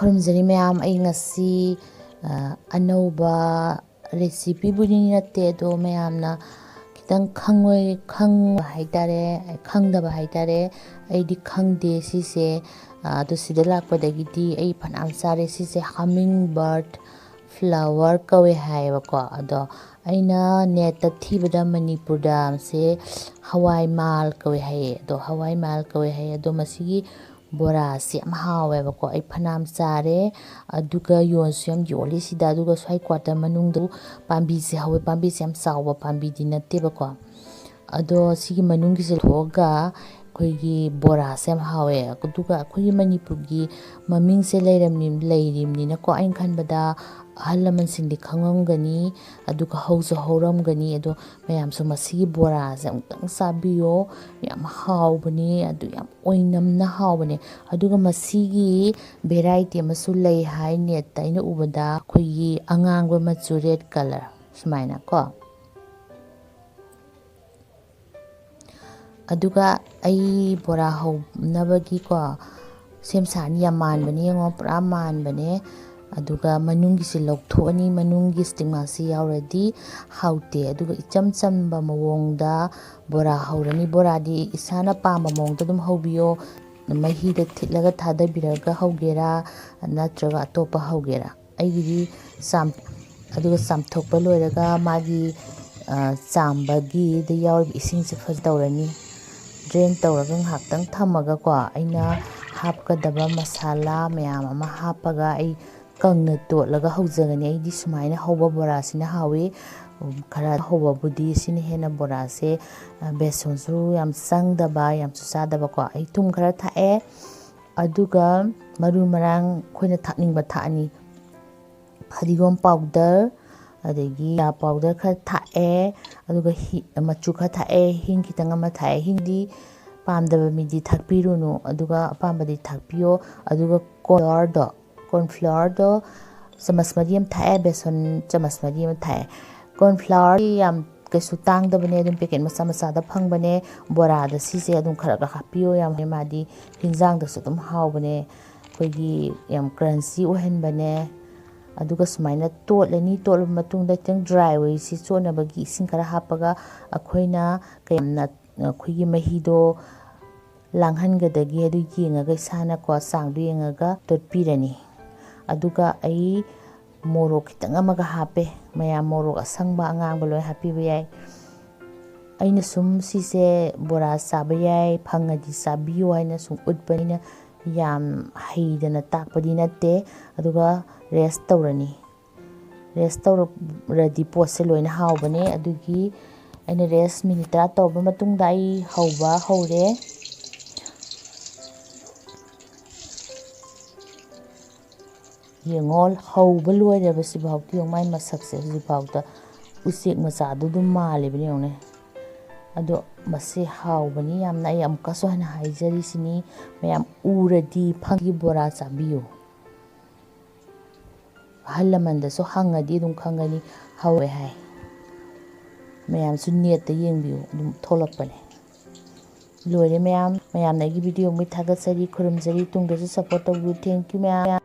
ꯈꯨꯔꯨꯝꯖꯔꯤ ꯃꯌꯥꯝ ꯑꯩ ꯉꯁꯤ ꯑꯅꯧꯕ ꯔꯦꯁꯤꯄꯤꯕꯨꯗꯤ ꯅꯠꯇꯦ ꯑꯗꯣ ꯃꯌꯥꯝꯅ ꯈꯤꯇꯪ ꯈꯪꯕ ꯍꯥꯏꯇꯥꯔꯦ ꯈꯪꯗꯕ ꯍꯥꯏꯇꯥꯔꯦ ꯑꯩꯗꯤ ꯈꯪꯗꯦ ꯁꯤꯁꯦ ꯑꯗꯣ ꯁꯤꯗ ꯂꯥꯛꯄꯗꯒꯤꯗꯤ ꯑꯩ ꯐꯅꯌꯥꯝ ꯆꯥꯔꯦ ꯁꯤꯁꯦ ꯍꯃꯤꯡ ꯕꯔꯗ ꯐ꯭ꯂꯥꯋꯔ ꯀꯧꯋꯦ ꯍꯥꯏꯌꯦꯕꯀꯣ ꯑꯗꯣ ꯑꯩꯅ ꯅꯦꯠꯇ ꯊꯤꯕꯗ ꯃꯅꯤꯄꯨꯔꯗ ꯁꯦ ꯍꯋꯥꯏ ꯃꯥꯜ ꯀꯧꯋꯦ ꯍꯥꯏꯌꯦ ꯑꯗꯣ ꯍꯋꯥꯏ ꯃꯥꯜ ꯀꯧꯋꯦ ꯍꯥꯏꯌꯦ ꯑꯗꯣ ꯃꯁꯤꯒꯤ ꯕꯣꯔꯥꯁꯤ ꯌꯥꯝ ꯍꯥꯎꯋꯦꯕꯀꯣ ꯑꯩ ꯐꯅꯌꯥꯝ ꯆꯥꯔꯦ ꯑꯗꯨꯒ ꯌꯣꯟꯁꯨ ꯌꯥꯝ ꯌꯣꯜꯂꯤ ꯁꯤꯗ ꯑꯗꯨꯒ ꯁ꯭ꯋꯥꯏ ꯀ꯭ꯋꯥꯇꯔ ꯃꯅꯨꯡꯗ ꯄꯥꯝꯕꯤꯁꯦ ꯍꯧꯋꯦ ꯄꯥꯝꯕꯤꯁꯦ ꯌꯥꯝ ꯆꯥꯎꯕ ꯄꯥꯝꯕꯤꯗꯤ ꯅꯠꯇꯦꯕꯀꯣ ꯑꯗꯣ ꯁꯤꯒꯤ ꯃꯅꯨꯡꯒꯤꯁꯦ ꯊꯣꯛꯑꯒ ꯑꯩꯈꯣꯏꯒꯤ ꯕꯣꯔꯥꯁꯦ ꯌꯥꯝ ꯍꯥꯎꯋꯦ ꯑꯗꯨꯒ ꯑꯩꯈꯣꯏꯒꯤ ꯃꯅꯤꯄꯨꯔꯒꯤ ꯃꯃꯤꯡꯁꯦ ꯂꯩꯔꯤꯕꯅꯤꯅꯀꯣ ꯑꯩꯅ ꯈꯟꯕꯗ ꯑꯍꯜ ꯂꯃꯟꯁꯤꯡꯗꯤ ꯈꯪꯉꯝꯒꯅꯤ ꯑꯗꯨꯒ ꯍꯧꯁꯨ ꯍꯧꯔꯝꯒꯅꯤ ꯑꯗꯣ ꯃꯌꯥꯝꯁꯨ ꯃꯁꯤꯒꯤ ꯕꯣꯔꯥꯁꯦ ꯑꯃꯨꯛꯇꯪ ꯆꯥꯕꯤꯌꯣ ꯌꯥꯝ ꯍꯥꯎꯕꯅꯤ ꯑꯗꯨ ꯌꯥꯝ ꯑꯣꯏꯅꯝꯅ ꯍꯥꯎꯕꯅꯦ ꯑꯗꯨꯒ ꯃꯁꯤꯒꯤ ꯚꯦꯔꯥꯏꯇꯤ ꯑꯃꯁꯨꯂꯩ ꯍꯥꯏ ꯅꯦꯠꯇ ꯑꯩꯅ ꯎꯕꯗ ꯑꯩꯈꯣꯏꯒꯤ ꯑꯉꯥꯡꯕ ꯃꯆꯨ ꯔꯦꯗ ꯀꯂꯔ ꯁꯨꯃꯥꯏꯅ ꯀꯣ ꯑꯗꯨꯒ ꯑꯩ ꯕꯣꯔꯥ ꯍꯧꯅꯕꯒꯤꯀꯣ ꯁꯦꯝ ꯁꯥꯔꯅꯤ ꯌꯥꯝ ꯃꯥꯟꯕꯅꯦ ꯌꯦꯡꯉꯣ ꯄꯨꯔꯥ ꯃꯥꯟꯕꯅꯦ ꯑꯗꯨꯒ ꯃꯅꯨꯡꯒꯤꯁꯤ ꯂꯧꯊꯣꯛꯑꯅꯤ ꯃꯅꯨꯡꯒꯤ ꯏꯁꯇꯤꯛꯃꯥꯁꯤ ꯌꯥꯎꯔꯗꯤ ꯍꯥꯎꯇꯦ ꯑꯗꯨꯒ ꯏꯆꯝ ꯆꯝꯕ ꯃꯑꯣꯡꯗ ꯕꯣꯔꯥ ꯍꯧꯔꯅꯤ ꯕꯣꯔꯥꯗꯤ ꯏꯁꯥꯅ ꯄꯥꯝꯕ ꯃꯑꯣꯡꯗ ꯑꯗꯨꯝ ꯍꯧꯕꯤꯌꯣ ꯃꯍꯤꯗ ꯊꯤꯠꯂꯒ ꯊꯥꯗꯕꯤꯔꯒ ꯍꯧꯒꯦꯔꯥ ꯅꯠꯇ꯭ꯔꯒ ꯑꯇꯣꯞꯄ ꯍꯧꯒꯦꯔꯥ ꯑꯩꯒꯤꯗꯤ ꯑꯗꯨꯒ ꯆꯥꯝꯊꯣꯛꯄ ꯂꯣꯏꯔꯒ ꯃꯥꯒꯤ ꯆꯥꯝꯕꯒꯤꯗ ꯌꯥꯎꯔꯤꯕ ꯏꯁꯤꯡꯁꯦ ꯇꯧꯔꯅꯤ ꯗ꯭ꯔꯦꯟ ꯇꯧꯔꯒ ꯉꯥꯏꯍꯥꯛꯇꯪ ꯊꯝꯃꯒꯀꯣ ꯑꯩꯅ ꯍꯥꯞꯀꯗꯕ ꯃꯁꯥꯂꯥ ꯃꯌꯥꯝ ꯑꯃ ꯍꯥꯞꯄꯒ ꯑꯩ ꯀꯪꯅ ꯇꯣꯠꯂꯒ ꯍꯧꯖꯒꯅꯤ ꯑꯩꯗꯤ ꯁꯨꯃꯥꯏꯅ ꯍꯧꯕ ꯕꯣꯔꯥꯁꯤꯅ ꯍꯥꯎꯋꯤ ꯈꯔ ꯍꯧꯕꯕꯨꯗꯤ ꯁꯤꯅ ꯍꯦꯟꯅ ꯕꯣꯔꯥꯁꯦ ꯕꯦꯁꯣꯟꯁꯨ ꯌꯥꯝ ꯆꯪꯗꯕ ꯌꯥꯝꯁꯨ ꯆꯥꯗꯕꯀꯣ ꯑꯩ ꯊꯨꯝ ꯈꯔ ꯊꯥꯛꯑꯦ ꯑꯗꯨꯒ ꯃꯔꯨ ꯃꯔꯥꯡ ꯑꯩꯈꯣꯏꯅ ꯊꯥꯛꯅꯤꯡꯕ ꯊꯥꯛꯑꯅꯤ ꯐꯗꯤꯒꯣꯝ ꯄꯥꯎꯗꯔ ꯑꯗꯒꯤ ꯄꯥꯎꯗꯔ ꯈꯔ ꯊꯥꯛꯑꯦ ꯑꯗꯨꯒ ꯃꯆꯨꯈꯔ ꯊꯥꯛꯑꯦ ꯍꯤꯡ ꯈꯤꯇꯪ ꯑꯃ ꯊꯥꯛꯑꯦ ꯍꯤꯡꯗꯤ ꯄꯥꯝꯗꯕ ꯃꯤꯗꯤ ꯊꯥꯛꯄꯤꯔꯨꯅꯨ ꯑꯗꯨꯒ ꯑꯄꯥꯝꯕꯗꯤ ꯊꯥꯛꯄꯤꯌꯣ ꯑꯗꯨꯒ ꯀꯣꯔꯟꯐ꯭ꯂꯥꯋꯔꯗꯣ ꯆꯃꯁ ꯃꯔꯤ ꯑꯃ ꯊꯥꯛꯑꯦ ꯕꯦꯁꯣꯟ ꯆꯃꯁ ꯃꯔꯤ ꯑꯃ ꯊꯥꯛꯑꯦ ꯀꯣꯔꯟꯐ꯭ꯂꯥꯋꯔ ꯌꯥꯝ ꯀꯩꯁꯨ ꯇꯥꯡꯗꯕꯅꯦ ꯑꯗꯨꯝ ꯄꯦꯀꯦꯠ ꯃꯆꯥ ꯃꯆꯥꯗ ꯐꯪꯕꯅꯦ ꯕꯣꯔꯥꯗ ꯁꯤꯁꯦ ꯑꯗꯨꯝ ꯈꯔ ꯈꯔ ꯍꯥꯞꯄꯤꯌꯣ ꯌꯥꯝ ꯃꯥꯗꯤ ꯍꯤꯟꯖꯥꯡꯗꯁꯨ ꯑꯗꯨꯝ ꯍꯥꯎꯕꯅꯦ ꯑꯩꯈꯣꯏꯒꯤ ꯌꯥꯝ ꯀ꯭ꯔꯟꯆꯤ ꯑꯣꯏꯍꯟꯕꯅꯦ ꯑꯗꯨꯒ ꯁꯨꯃꯥꯏꯅ ꯇꯣꯠꯂꯅꯤ ꯇꯣꯠꯂꯕ ꯃꯇꯨꯡꯗ ꯈꯤꯇꯪ ꯗ꯭ꯔꯥꯏ ꯑꯣꯏꯁꯤ ꯆꯣꯠꯅꯕꯒꯤ ꯏꯁꯤꯡ ꯈꯔ ꯍꯥꯞꯄꯒ ꯑꯩꯈꯣꯏꯅ ꯌꯥꯝꯅ ꯑꯩꯈꯣꯏꯒꯤ ꯃꯍꯤꯗꯣ ꯂꯥꯡꯍꯟꯒꯗꯒꯦ ꯑꯗꯨ ꯌꯦꯡꯉꯒ ꯏꯁꯥꯅꯀꯣ ꯆꯥꯡꯗꯣ ꯌꯦꯡꯉꯒ ꯇꯣꯠꯄꯤꯔꯅꯤ ꯑꯗꯨꯒ ꯑꯩ ꯃꯣꯔꯣꯛ ꯈꯤꯇꯪ ꯑꯃꯒ ꯍꯥꯞꯄꯦ ꯃꯌꯥꯝ ꯃꯣꯔꯣꯛ ꯑꯁꯪꯕ ꯑꯉꯥꯡꯕ ꯂꯣꯏ ꯍꯥꯞꯄꯤꯕ ꯌꯥꯏ ꯑꯩꯅ ꯁꯨꯝ ꯁꯤꯁꯦ ꯕꯣꯔꯥ ꯆꯥꯕ ꯌꯥꯏ ꯐꯪꯉꯗꯤ ꯆꯥꯕꯤꯌꯨ ꯍꯥꯏꯅ ꯁꯨꯝ ꯎꯠꯄꯅꯤꯅ ꯌꯥꯝ ꯍꯩꯗꯅ ꯇꯥꯛꯄꯗꯤ ꯅꯠꯇꯦ ꯑꯗꯨꯒ ꯔꯦꯁ ꯇꯧꯔꯅꯤ ꯔꯦꯁ ꯇꯧꯔꯗꯤ ꯄꯣꯠꯁꯦ ꯂꯣꯏꯅ ꯍꯥꯎꯕꯅꯦ ꯑꯗꯨꯒꯤ ꯑꯩꯅ ꯔꯦꯁ ꯃꯤꯅꯤꯠ 10 ꯇꯧꯔꯕ ꯃꯇꯨꯡꯗ ꯑꯩ ꯍꯧꯔꯦ ꯌꯦꯡꯉꯣ ꯍꯧꯕ ꯂꯣꯏꯔꯕꯁꯤꯐꯥꯎꯗꯤ ꯌꯦꯡꯉꯣ ꯃꯥꯏ ꯃꯁꯛꯁꯦ ꯍꯧꯖꯤꯛꯐꯥꯎꯗ ꯎꯆꯦꯛ ꯃꯆꯥꯗꯨ ꯑꯗꯨꯝ ꯃꯥꯜꯂꯤꯕꯅꯦ ꯌꯦꯡꯉꯣꯅꯦ ꯑꯗꯣ ꯃꯁꯤ ꯍꯥꯎꯕꯅꯤ ꯌꯥꯝꯅ ꯑꯩ ꯑꯃꯨꯛꯀꯁꯨ ꯍꯟꯅ ꯍꯥꯏꯖꯔꯤꯁꯤꯅꯤ ꯃꯌꯥꯝ ꯎꯔꯗꯤ ꯐꯪꯒꯤ ꯕꯣꯔꯥ ꯆꯥꯕꯤꯌꯨ ꯑꯍꯜ ꯂꯃꯟꯗꯁꯨ ꯍꯪꯉꯗꯤ ꯑꯗꯨꯝ ꯈꯪꯒꯅꯤ ꯍꯧꯋꯦ ꯍꯥꯏ ꯃꯌꯥꯝꯁꯨ ꯅꯦꯠꯇ ꯌꯦꯡꯕꯤꯌꯨ ꯑꯗꯨꯝ ꯊꯣꯛꯂꯛꯄꯅꯦ ꯂꯣꯏꯔꯦ ꯃꯌꯥꯝꯅ ꯑꯩꯒꯤ ꯚꯤꯗꯤꯑꯣ ꯊꯥꯒꯠꯆꯔꯤ ꯈꯨꯔꯨꯝꯖꯔꯤ ꯇꯨꯡꯗꯁꯨ ꯁꯞꯄꯣꯔꯠ ꯇꯧꯕꯤꯌꯨ ꯊꯦꯡꯀ꯭ꯌꯨ ꯃꯌꯥꯝ